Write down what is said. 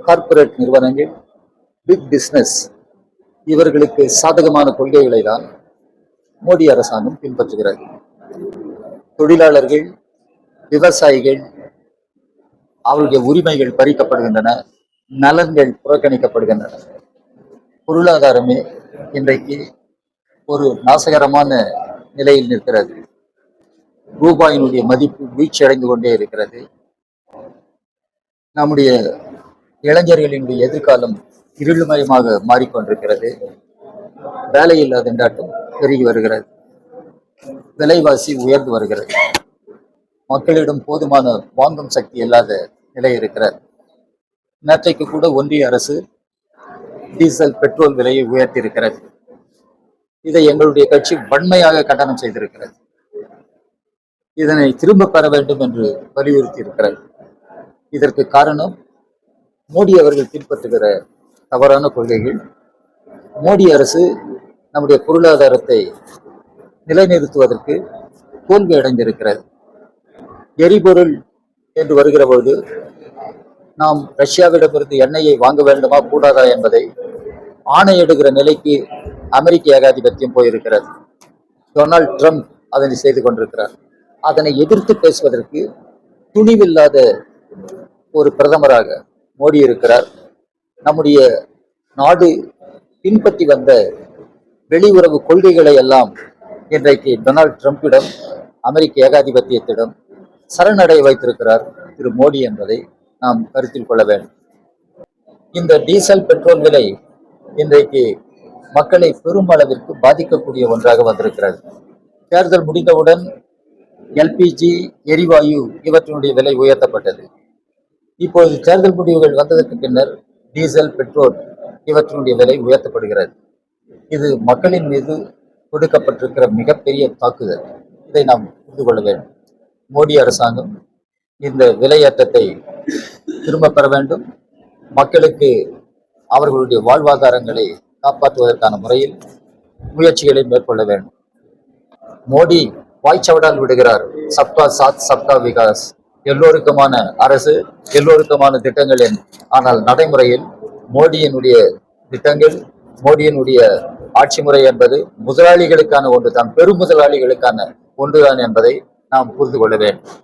Corporate நிறுவனங்கள், big business இவர்களுக்கு சாதகமான கொள்கைகளை தான் மோடி அரசாங்கம் பின்பற்றுகிறது. தொழிலாளர்கள், விவசாயிகள் அவருடைய உரிமைகள் பறிக்கப்படுகின்றன, நலன்கள் புறக்கணிக்கப்படுகின்றன. பொருளாதாரமே இன்றைக்கு ஒரு நாசகரமான நிலையில் நிற்கிறது. ரூபாயினுடைய மதிப்பு வீழ்ச்சி அடைந்து கொண்டே இருக்கிறது. நம்முடைய இளைஞர்களினுடைய எதிர்காலம் இருள்மயமாக மாறிக்கொண்டிருக்கிறது. வேலையில்லா திண்டாட்டம் பெருகி வருகிறது. விலைவாசி உயர்ந்து வருகிறது. மக்களிடம் போதுமான வாங்கும் சக்தி இல்லாத நிலை இருக்கிறது. நேற்றைக்கு கூட ஒன்றிய அரசு டீசல், பெட்ரோல் விலையை உயர்த்தி இருக்கிறது. இதை எங்களுடைய கட்சி வன்மையாக கண்டனம் செய்திருக்கிறது. இதனை திரும்ப பெற வேண்டும் என்று வலியுறுத்தி இருக்கிறது. இதற்கு காரணம் மோடி அவர்கள் பின்பற்றுகிற தவறான கொள்கைகள். மோடி அரசு நம்முடைய பொருளாதாரத்தை நிலைநிறுத்துவதற்கு தோல்வி அடைந்திருக்கிறது. எரிபொருள் என்று வருகிற பொழுது நாம் ரஷ்யாவிடமிருந்து எண்ணெயை வாங்க வேண்டுமா கூடாதா என்பதை ஆணையிடுகிற நிலைக்கு அமெரிக்க ஏகாதிபத்தியம் போயிருக்கிறது. டொனால்ட் ட்ரம்ப் அதனை செய்து கொண்டிருக்கிறார். அதனை எதிர்த்து பேசுவதற்கு துணிவில்லாத ஒரு பிரதமராக மோடி இருக்கிறார். நம்முடைய நாடு பின்பற்றி வந்த வெளியுறவு கொள்கைகளை எல்லாம் இன்றைக்கு டொனால்ட் ட்ரம்பிடம், அமெரிக்க ஏகாதிபத்தியத்திடம் சரணடைய வைத்திருக்கிறார் திரு மோடி என்பதை நாம் கருத்தில் கொள்ள வேண்டும். இந்த டீசல், பெட்ரோல் விலை இன்றைக்கு மக்களை பெரும் அளவிற்கு பாதிக்கக்கூடிய ஒன்றாக வந்திருக்கிறது. தேர்தல் முடிந்தவுடன் எல்பிஜி, எரிவாயு இவற்றினுடைய விலை உயர்த்தப்பட்டது. இப்போது தேர்தல் முடிவுகள் வந்ததற்கு பின்னர் டீசல், பெட்ரோல் இவற்றினுடைய விலை உயர்த்தப்படுகிறது. இது மக்களின் மீது கொடுக்கப்பட்டிருக்கிற மிகப்பெரிய தாக்குதல். இதை நாம் புரிந்து கொள்ள வேண்டும். மோடி அரசாங்கம் இந்த விலையேற்றத்தை திரும்ப பெற வேண்டும். மக்களுக்கு அவர்களுடைய வாழ்வாதாரங்களை காப்பாற்றுவதற்கான முறையில் முயற்சிகளை மேற்கொள்ள வேண்டும். மோடி வாய்ச்சவடால் விடுகிறார், சப்கா சாத் சப்கா விகாஸ், எல்லோருக்குமான அரசு, எல்லோருக்குமான திட்டங்கள். ஆனால் நடைமுறையில் மோடியினுடைய திட்டங்கள், மோடியினுடைய ஆட்சி முறை என்பது முதலாளிகளுக்கான ஒன்றுதான், பெரும் முதலாளிகளுக்கான ஒன்றுதான் என்பதை நாம் புரிந்து கொள்ள வேண்டும்.